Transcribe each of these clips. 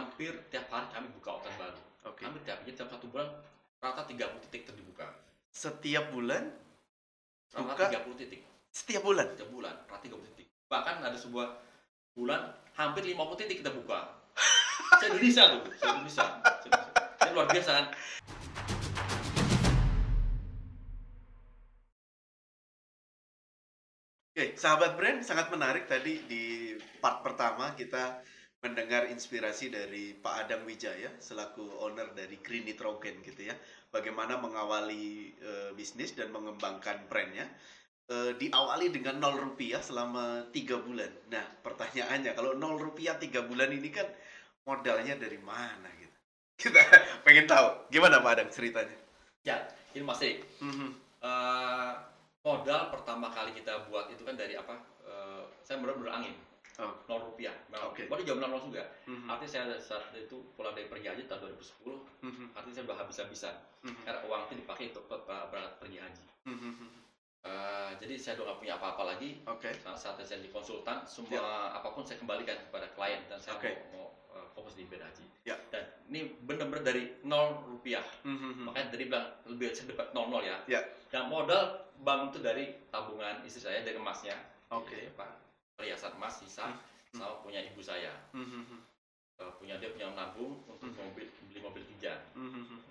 hampir tiap hari kami buka outlet baru. Hampir tiap, jadi tiap 1 bulan rata 30 titik terdibuka. Setiap bulan Rata buka 30 titik. setiap bulan. Setiap bulan rata 30 titik. Bahkan ada sebuah bulan hampir 50 titik kita buka. Se-Indonesia tuh, se-Indonesia. Ini luar biasa kan? Oke, sahabat brand, sangat menarik tadi di part pertama kita mendengar inspirasi dari Pak Adang Wijaya selaku owner dari Green Nitrogen gitu ya. Bagaimana mengawali bisnis dan mengembangkan brandnya. Diawali dengan 0 rupiah selama 3 bulan. Nah, pertanyaannya kalau 0 rupiah 3 bulan ini kan modalnya dari mana gitu. Kita pengen tahu gimana Pak Adang ceritanya. Ya, ini masih modal pertama kali kita buat itu kan dari apa? Saya benar-benar angin. 0 rupiah. Baru jam 0 juga. Artinya saya saat itu pulang dari pergi haji tahun 2010. Artinya saya udah habis-habisan. Karena uang itu dipakai untuk berangkat pergi haji. Jadi saya udah nggak punya apa-apa lagi. Saat saya jadi konsultan, semua apapun saya kembalikan kepada klien dan saya mau fokus di ibadah haji. Dan ini benar-benar dari 0 rupiah. Makanya dari bilang lebih saya dapat 00 ya. Dan modal bank itu dari tabungan istri saya, dari emasnya. Perhiasan emas sisa, sama punya ibu saya. Dia punya menabung untuk beli mobil Kijang.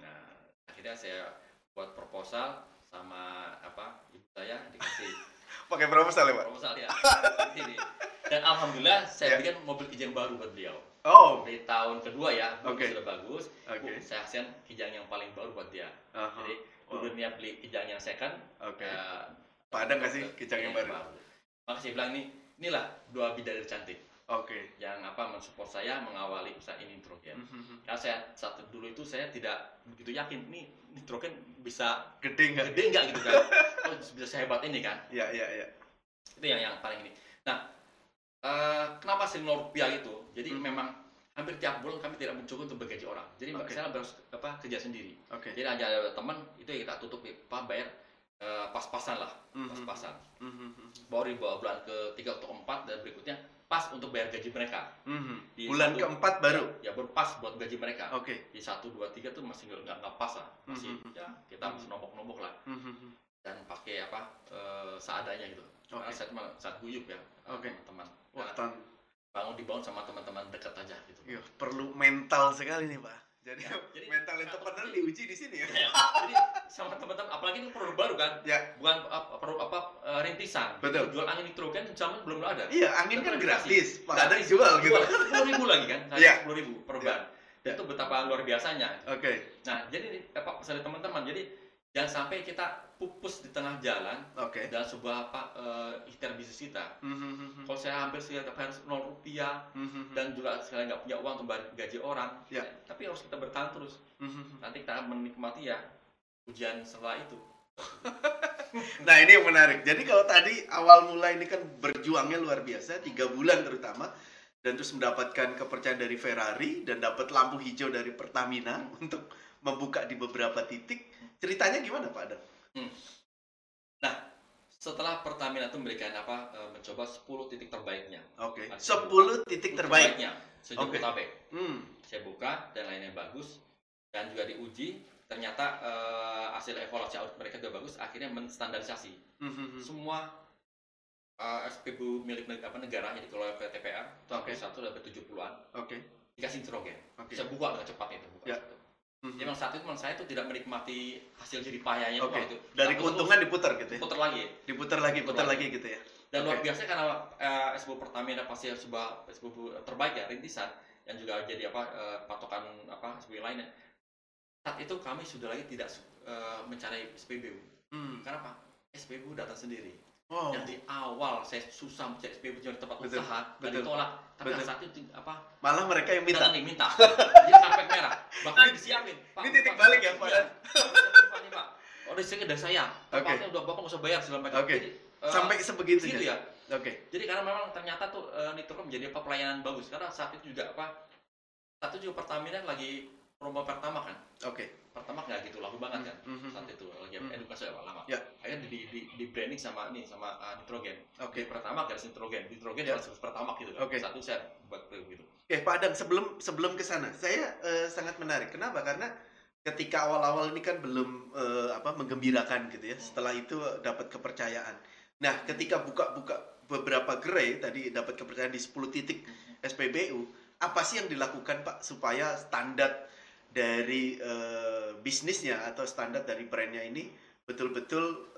Nah, akhirnya saya buat proposal sama ibu saya dikasih. Pakai proposal ya Pak? Proposal ya. Dan alhamdulillah saya berikan mobil Kijang baru buat beliau. Di tahun kedua ya, sudah bagus. Saya hasilkan Kijang yang paling baru buat dia. Jadi udah niat beli Kijang yang second. Pak Adang kasih Kijang yang baru. Maka saya bilang inilah 2 bidadari cantik. Yang mensupport saya mengawali usaha ini nitrogen. Karena saya saat dulu itu saya tidak begitu yakin nih nitrogen bisa gede nggak gitu kan. Bisa sehebat ini kan. Itu yang paling ini. Nah, kenapa sering 0 rupiah gitu? Jadi memang hampir tiap bulan kami tidak mencukupi untuk bergaji orang. Jadi saya harus kerja sendiri. Jadi ada teman itu yang kita tutup bayar pas-pasan lah, pas-pasan. Baru di bulan ke-3 atau 4 dan berikutnya pas untuk bayar gaji mereka. Bulan ke-4 baru? Ya, baru pas buat gaji mereka. Di 1, 2, 3 tuh masih nggak pas lah. Masih ya kita masih nombok-nombok lah. Dan pakai seadanya gitu. Karena saya cuma saat guyup ya, teman-teman. Bangun dibangun sama teman-teman dekat aja gitu. Perlu mental sekali nih Pak. Jadi mental entrepreneur diuji di sini ya. Jadi sama teman-teman, apalagi ini produk baru kan, bukan rintisan. Betul. Jual angin nitrogen zaman belum ada. Iya, angin kan gratis. Pak Adang jual gitu. 10.000 lagi kan, 10.000 per ban. Dan itu betapa luar biasanya. Nah, jadi pesan teman-teman, jadi jangan sampai kita pupus di tengah jalan dalam sebuah ikhtiar bisnis kita. Kalau saya hampir harus 0 rupiah dan juga sekali nggak punya uang untuk gaji orang, tapi harus kita bertahan terus. Nanti kita akan menikmati ya ujian setelah itu. Nah, ini yang menarik. Jadi kalau tadi awal mula ini kan berjuangnya luar biasa, 3 bulan terutama, dan terus mendapatkan kepercayaan dari Ferrari dan dapat lampu hijau dari Pertamina untuk membuka di beberapa titik. Ceritanya gimana Pak Adang? Nah, setelah Pertamina itu memberikan mencoba 10 titik terbaiknya. 10 titik terbaiknya sejauh Botabek. Saya buka dan lainnya bagus dan juga diuji. Ternyata hasil evaluasi audit mereka juga bagus. Akhirnya menstandarisasi semua SPBU milik negara yang dikelola PTPR itu hampir 70-an. Dikasih nitrogen. Saya buka dengan cepat itu. Memang saat itu saya itu tidak menikmati hasil jerih payahnya itu. Dari keuntungan diputar gitu ya? Diputar lagi gitu ya? Dan luar biasa karena SPBU Pertamina pasti sebuah SPBU terbaik ya, rintisan, yang juga jadi patokan SPBU lainnya. Saat itu kami sudah lagi tidak mencari SPBU. Karena SPBU datang sendiri. Yang di awal saya susah mencari SPBU di tempat usaha dan ditolak. Tapi saat itu malah mereka yang minta. Jadi sampai merah. Bahkan disiapin. Ini titik balik ya Pak. Pak. Udah sini dari saya. Tempatnya udah Bapak nggak usah bayar segala macam. Sampai sebegitunya. Ya. Jadi karena memang ternyata tuh nitrogen menjadi pelayanan bagus. Karena saat itu juga Pertamina lagi promo pertama kan. Oke. Pertama nggak gitu laku banget kan saat itu lagi edukasi lama. Ya. Akhirnya di branding sama nitrogen. Oke. Pertama garis nitrogen Ya. garis pertama gitu kan. Oke. Satu saya buat gitu. Oke, Pak Adang, sebelum ke sana, saya sangat menarik. Kenapa? Karena ketika awal-awal ini kan belum menggembirakan gitu ya. Setelah itu dapat kepercayaan. Nah, ketika buka beberapa gerai tadi dapat kepercayaan di 10 titik SPBU, apa sih yang dilakukan Pak supaya standar dari bisnisnya atau standar dari brandnya ini betul-betul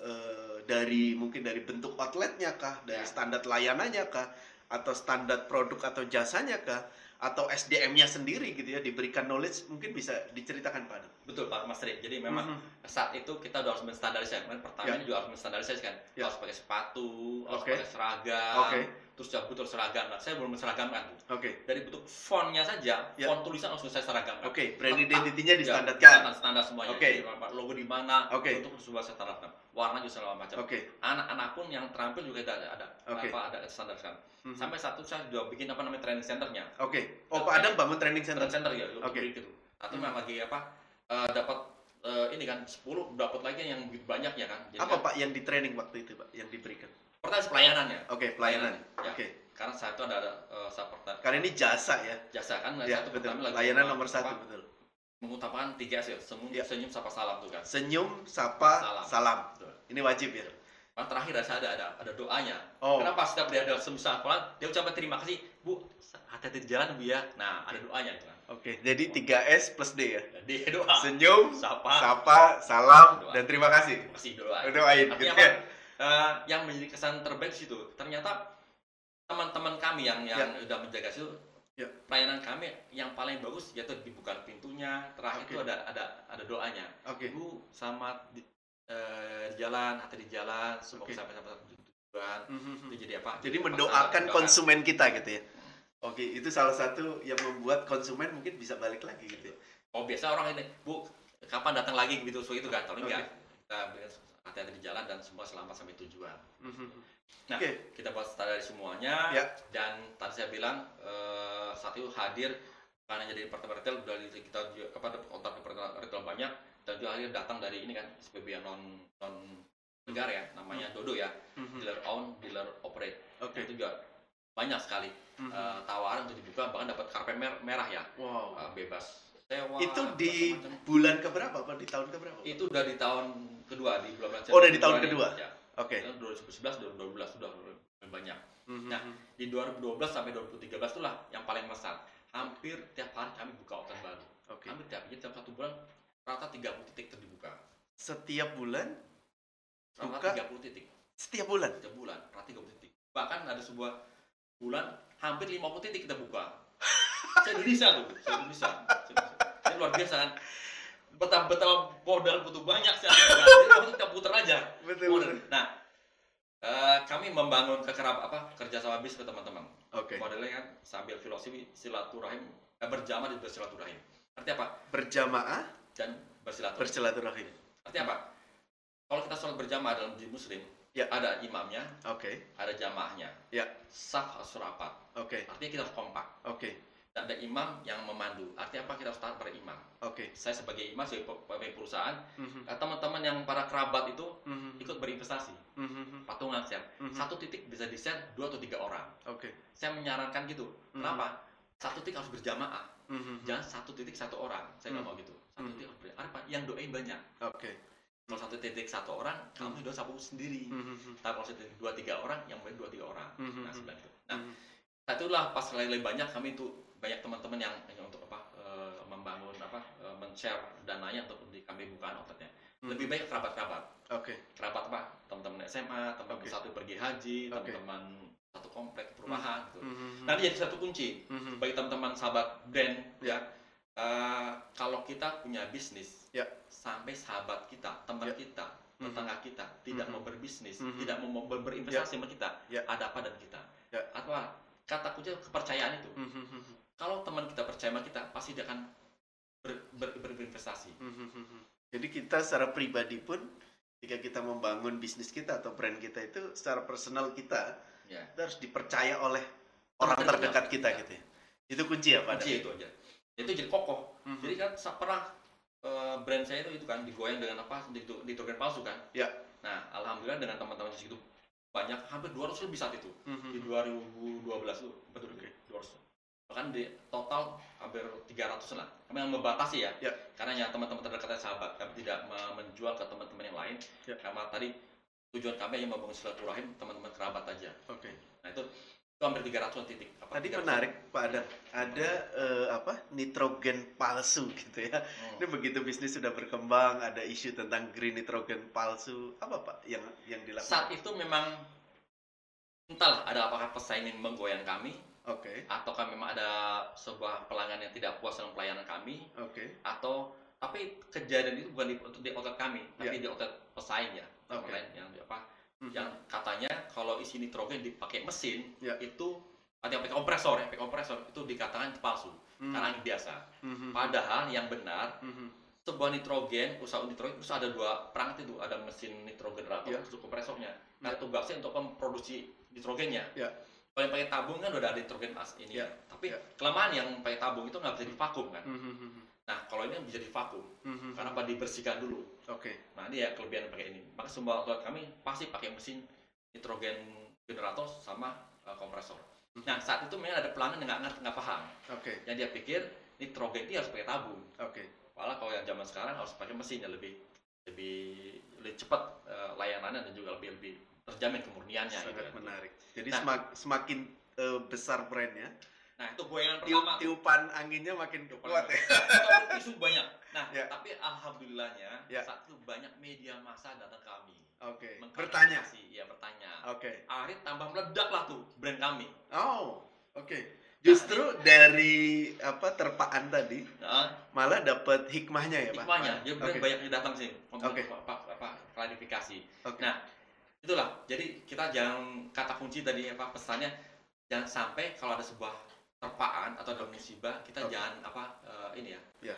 mungkin dari bentuk outletnya kah, dari standar layanannya kah, atau standar produk atau jasanya kah, atau SDM-nya sendiri gitu ya, diberikan knowledge, mungkin bisa diceritakan Pak Adang. Betul Pak Mas Rik. Jadi memang saat itu kita udah harus menstandarisasi. Pertama juga harus menstandarisasi kan. Harus pakai sepatu, harus pakai seragam. Terus butuh seragam. Nah, saya belum menseragamkan. Dari bentuk fontnya saja, font tulisan harus saya seragamkan. Brand identity-nya distandarkan. Standar semuanya. Jadi logo di mana, untuk sebuah standarkan. Warna juga segala macam. Anak-anak pun yang terampil juga ada standarkan. Sampai satu saya juga bikin training centernya. Pak Adang bangun training center ya. Gitu. Atau memang lagi dapat ini kan 10 dapat lagi yang banyak ya kan. Jadi Pak yang di training waktu itu Pak yang diberikan? Pertama pelayanannya. Pelayanan. Karena saya itu ada karena ini jasa ya. Jasa kan. Ya, satu betul. Lagi layanan nomor 1 betul. Mengutamakan 3 S ya. Senyum, sapa, salam tuh kan. Senyum, sapa, salam. Ini wajib ya. Terakhir saya ada doanya. Kenapa setiap dia ada semisal dia ucapkan terima kasih, Bu, hati-hati di jalan Bu ya. Nah, ada doanya itu kan. Jadi 3S plus D ya. D doa. Senyum, sapa, salam, dan terima kasih. Doain. Artinya apa? Yang menjadi kesan terbaik situ. Ternyata teman-teman kami yang udah menjaga situ, pelayanan kami yang paling bagus yaitu dibuka pintunya. Terakhir itu ada doanya. Bu, selamat di jalan, hati di jalan, semoga sampai tujuan. Itu jadi apa? Jadi mendoakan konsumen kita gitu ya. Itu salah satu yang membuat konsumen mungkin bisa balik lagi gitu ya. Biasa orang ini, Bu, kapan datang lagi gitu, so itu kan, kalau enggak kita berikan hati-hati di jalan dan semua selamat sampai tujuan. Nah, kita buat standar dari semuanya. Dan tadi saya bilang saat itu hadir karena jadi departemen retail dari kita kontak departemen retail banyak, dan juga akhirnya datang dari ini kan SPB yang non negara ya, namanya Dodo ya, dealer own, dealer operate. Itu juga banyak sekali tawaran untuk dibuka, bahkan dapat karpet merah ya. Bebas sewa. Itu di bulan keberapa Pak? Di tahun keberapa? Itu udah di tahun kedua, di bulan udah di tahun kedua. Ya. 2011, 2012 sudah banyak. Nah, di 2012 sampai 2013 itulah yang paling besar. Hampir tiap hari kami buka outlet baru. Hampir tiap satu bulan rata 30 titik terbuka. Setiap bulan buka 30 titik. Setiap bulan rata 30 titik. Bahkan ada sebuah bulan hampir 50 titik kita buka. Indonesia. Ini luar biasa kan. Betapa modal butuh banyak sih. Jadi kita putar aja. Betul. Nah, kami membangun kerja sama bisnis ke teman-teman. Modelnya kan sambil filosofi silaturahim, berjamaah dan bersilaturahim. Artinya apa? Berjamaah dan bersilaturahim. Artinya apa? Kalau kita sholat berjamaah dalam di Muslim, ada imamnya, ada jamaahnya, saf harus rapat. Artinya kita harus kompak. Dan ada imam yang memandu. Artinya apa? Kita harus taat pada imam. Saya sebagai imam, sebagai pemilik perusahaan, teman-teman yang para kerabat itu ikut berinvestasi, patungan share. Satu titik bisa di-share 2 atau 3 orang. Saya menyarankan gitu. Kenapa? Satu titik harus berjamaah. Jangan satu titik satu orang. Saya nggak mau gitu. Satu titik harus berjamaah. Yang doain banyak. Kalau satu titik satu orang, kamu doa sapu sendiri. Tapi kalau satu titik 2-3 orang, yang doain 2-3 orang. Nah, sebenarnya itu. Nah, itulah pas lebih banyak kami itu banyak teman-teman yang untuk membangun men-share dananya untuk kami bukaan outletnya. Lebih banyak kerabat-kerabat. Kerabat apa? Teman-teman SMA, teman-teman satu pergi haji, teman-teman satu komplek perumahan gitu. Nanti jadi satu kunci bagi teman-teman sahabat brand ya. Kalau kita punya bisnis, sampai sahabat kita, teman kita, tetangga kita tidak mau berbisnis, tidak mau berinvestasi sama kita, ada apa dan kita? Atau kata kunci kepercayaan itu. Kalau teman kita percaya sama kita, pasti dia akan berinvestasi. Jadi kita secara pribadi pun, jika kita membangun bisnis kita atau brand kita itu, secara personal kita harus dipercaya oleh orang terdekat kita gitu ya. Itu kunci ya Pak? Kunci itu aja. itu jadi kokoh. Jadi kan pernah brand saya itu kan digoyang dengan apa, nitrogen palsu kan. Nah, alhamdulillah dengan teman-teman di situ banyak, hampir 200 lebih saat itu. Di 2012 tuh, betul, 200. Bahkan di total hampir 300 lah. Kami yang membatasi ya. Karena ya teman-teman terdekatnya sahabat, kami tidak menjual ke teman-teman yang lain. Karena tadi tujuan kami hanya membangun silaturahim teman-teman kerabat aja. Nah, itu hampir 300 titik. Tadi menarik Pak Adam, ada nitrogen palsu gitu ya. Ini begitu bisnis sudah berkembang, ada isu tentang green nitrogen palsu, apa Pak yang dilakukan? Saat itu memang entahlah ada apakah pesaing yang menggoyang kami, ataukah memang ada sebuah pelanggan yang tidak puas dengan pelayanan kami, tapi kejadian itu bukan di outlet kami, tapi di outlet pesaing ya, yang katanya kalau isi nitrogen dipakai mesin itu ada yang pakai kompresor itu dikatakan itu palsu karena angin biasa. Padahal yang benar sebuah nitrogen, usaha nitrogen itu ada dua perangkat itu, ada mesin nitrogen generator, kompresornya. Nah, tugasnya untuk memproduksi nitrogennya. Kalau yang pakai tabung kan udah ada nitrogen ini. Tapi kelemahan yang pakai tabung itu nggak bisa divakum kan. Nah, kalau ini bisa divakum karena dibersihkan dulu. Nah, ini ya kelebihan pakai ini. Maka semua outlet kami pasti pakai mesin nitrogen generator sama kompresor. Nah, saat itu memang ada pelanggan yang nggak paham. Yang dia pikir nitrogen itu harus pakai tabung. Malah kalau yang zaman sekarang harus pakai mesin yang lebih cepat layanannya dan juga lebih terjamin kemurniannya. Sangat menarik. Jadi semakin besar brandnya, nah itu goyangan pertama. Tiupan anginnya makin kuat ya. Isu banyak. Nah, tapi alhamdulillahnya saat itu banyak media massa datang ke kami. Bertanya. Iya, bertanya. Akhirnya tambah meledak lah tuh brand kami. Justru dari terpaan tadi malah dapat hikmahnya ya Pak. Hikmahnya, dia banyak yang datang sih untuk klarifikasi. Nah, itulah. Jadi kita jangan, kata kunci tadi pesannya, jangan sampai kalau ada sebuah terpaan atau ada musibah kita jangan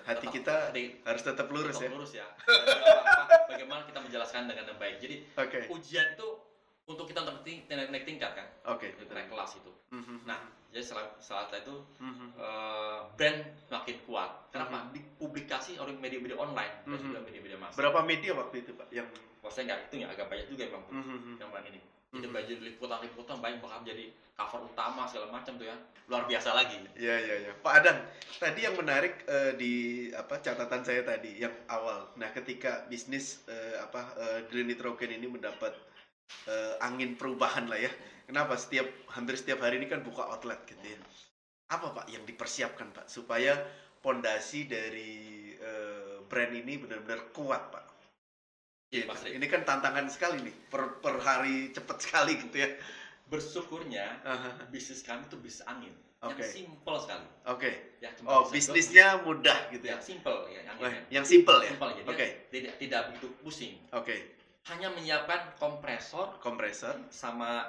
hati kita harus tetap lurus ya. Bagaimana kita menjelaskan dengan yang baik. Jadi ujian itu untuk kita naik tingkat kan, naik kelas itu. Nah, jadi setelah itu brand makin kuat. Kenapa? Dipublikasi oleh media-media online dan juga media-media massa. Berapa media waktu itu Pak yang? Saya nggak hitung ya, agak banyak juga memang yang ini. Jadi baju liputan banyak, bahkan jadi cover utama segala macam tuh ya, luar biasa lagi. Iya. Pak Adang, tadi yang menarik di catatan saya tadi yang awal. Nah, ketika bisnis green nitrogen ini mendapat angin perubahan lah ya. Kenapa hampir setiap hari ini kan buka outlet gitu ya. Apa Pak yang dipersiapkan Pak supaya pondasi dari brand ini benar-benar kuat Pak? Ini kan tantangan sekali nih, per hari cepat sekali gitu ya. Bersyukurnya bisnis kami itu bisnis angin, yang simple sekali. Ya, bisnisnya mudah gitu ya. Simple ya, yang simple ya. Jadi tidak begitu pusing. Hanya menyiapkan kompresor sama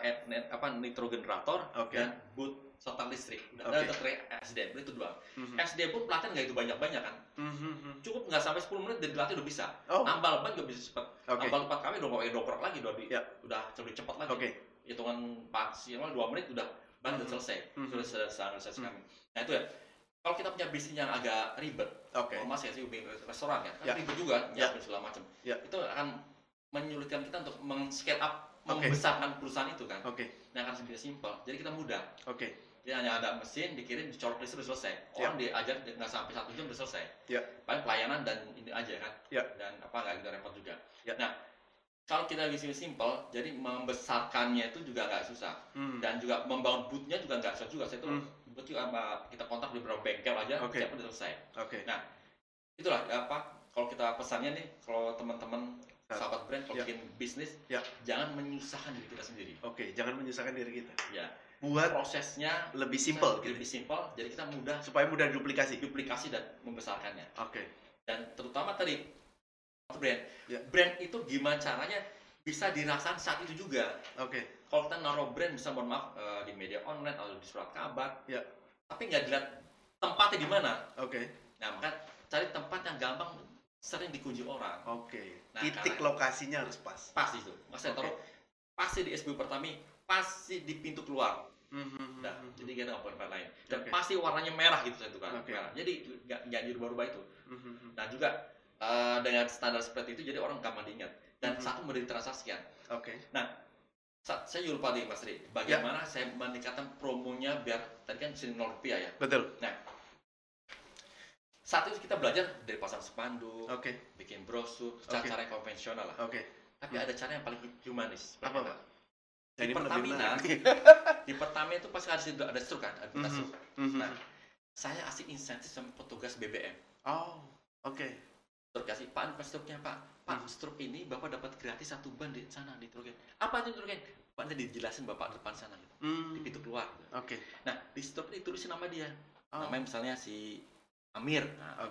nitrogen generator dan boot total listrik. Udah SDM itu doang. SDM pun pelatihan nggak itu banyak-banyak kan. Cukup nggak sampai 10 menit dari pelatih udah bisa. Nambal ban nggak bisa cepat. Nambal tempat kami udah pakai dobrok lagi, udah lebih cepat lagi. Hitungan maksimal 2 menit udah ban udah selesai. Sudah selesai kami. Nah itu ya. Kalau kita punya bisnis yang agak ribet, masih restoran kan ribet juga, nyiapin segala macam. Itu akan menyulitkan kita untuk men-scale up, membesarkan perusahaan itu kan. Nah, akan lebih simpel. Jadi kita mudah. Jadi hanya ada mesin, dikirim, dicolok listrik, udah selesai. Orang diajar nggak sampai 1 jam udah selesai. Paling pelayanan dan ini aja kan. Dan nggak gitu repot juga. Nah, kalau kita bisnis simpel, jadi membesarkannya itu juga nggak susah. Dan juga membangun bootnya juga nggak susah juga. Saya itu boot juga kita kontak di beberapa bengkel aja, siapa udah selesai. Nah, itulah kalau kita pesannya nih, kalau teman-teman sahabat brand kalau bikin bisnis, jangan menyusahkan diri kita sendiri. Jangan menyusahkan diri kita. Buat prosesnya lebih simpel, jadi kita mudah supaya mudah duplikasi dan membesarkannya. Dan terutama tadi brand itu gimana caranya bisa dirasakan saat itu juga. Kalau kita naruh brand, bisa mohon maaf di media online atau di surat kabar, tapi nggak dilihat tempatnya di mana. Nah, maka cari tempat yang gampang, sering dikunjungi orang. Nah, titik lokasinya harus pas. Pas itu. Mas saya taruh pasti di SBU Pertami, pasti di pintu keluar. Nah, jadi kita nggak boleh lain. Dan pasti warnanya merah gitu satu kan. Merah. Jadi nggak dirubah-rubah itu. Nah juga dengan standar seperti itu jadi orang gampang diingat. Dan satu mudah ditransaksikan. Nah, saya juga lupa nih Mas Ri, bagaimana saya meningkatkan promonya biar tadi kan sini Rp0 ya. Betul. Nah, saat itu kita belajar dari pasang spanduk, bikin brosur, cara konvensional lah. Tapi ada cara yang paling humanis. Apa Pak? Di Pertamina, di Pertamina itu pasti ada struk kan, ada pita struk. Nah, saya kasih insentif sama petugas BBM. Struk kasih, Pak, struknya Pak, struk ini Bapak dapat gratis 1 ban di sana di Trogen. Apa itu Trogen? Pak, nanti dijelasin Bapak depan sana gitu. Di pintu keluar. Gitu. Nah, di struk ini tulisin nama dia. Namanya misalnya si Amir. Nah,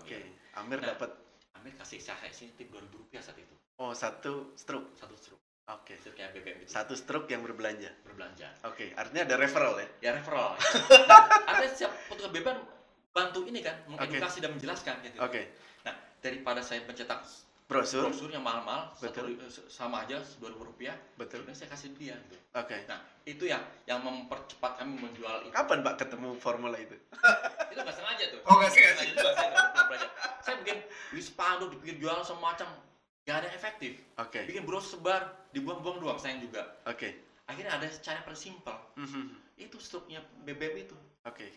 Amir dapat. Amir kasih saya tip Rp2.000 saat itu. Oh, 1 struk. 1 struk. Struknya BBM itu. 1 struk yang berbelanja. Artinya ada referral ya? Ya referral. Nah, ada setiap petugas BBM bantu ini kan, mengedukasi dan menjelaskan gitu. Nah, daripada saya mencetak brosur yang mahal-mahal, sama aja Rp2.000. Kemudian saya kasih dia gitu. Nah, itu yang mempercepat kami menjual itu. Kapan Pak ketemu formula itu? Itu nggak sengaja tuh. Nggak sengaja. Saya bikin spanduk, dibikin jualan semacam nggak ada efektif. Bikin brosur sebar, dibuang-buang doang sayang juga. Akhirnya ada cara yang paling simpel. Itu struknya BBM itu.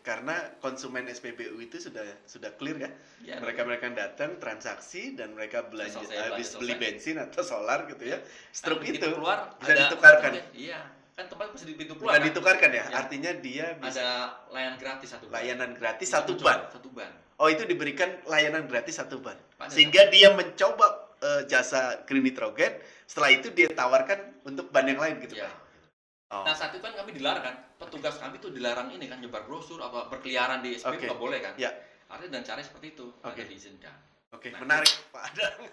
Karena konsumen SPBU itu sudah clear kan? Ya, mereka datang transaksi dan mereka belanja habis beli bensin atau solar gitu ya. Struk itu keluar bisa ditukarkan. Iya, kan tempat bisa di pintu keluar. Bisa ditukarkan ya? Artinya dia bisa ada layanan gratis 1 ban. Layanan gratis 1 ban. 1 ban. Oh, itu diberikan layanan gratis 1 ban. Sehingga dia mencoba jasa Green Nitrogen, setelah itu dia tawarkan untuk ban yang lain gitu Pak. Nah, saat itu kan kami dilarang kan, petugas kami tuh dilarang ini kan nyebar brosur atau berkeliaran di SPBU nggak boleh kan? Artinya dengan cara seperti itu ada diizinkan. Menarik Pak Adang.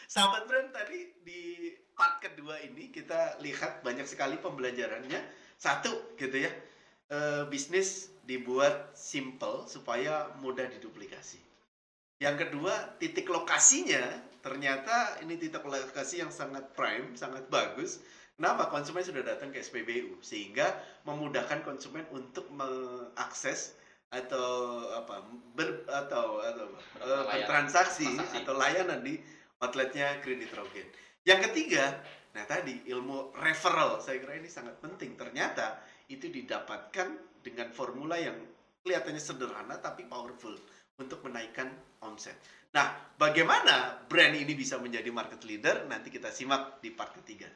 Sahabat Brand, tadi di part kedua ini kita lihat banyak sekali pembelajarannya. Satu gitu ya, bisnis dibuat simple supaya mudah diduplikasi. Yang kedua, titik lokasinya ternyata ini titik lokasi yang sangat prime, sangat bagus. Kenapa? Konsumen sudah datang ke SPBU sehingga memudahkan konsumen untuk mengakses atau bertransaksi atau layanan di outletnya Green Nitrogen. Yang ketiga, nah tadi ilmu referral saya kira ini sangat penting. Ternyata itu didapatkan dengan formula yang kelihatannya sederhana tapi powerful untuk menaikkan omset. Nah, bagaimana brand ini bisa menjadi market leader? Nanti kita simak di part ketiga.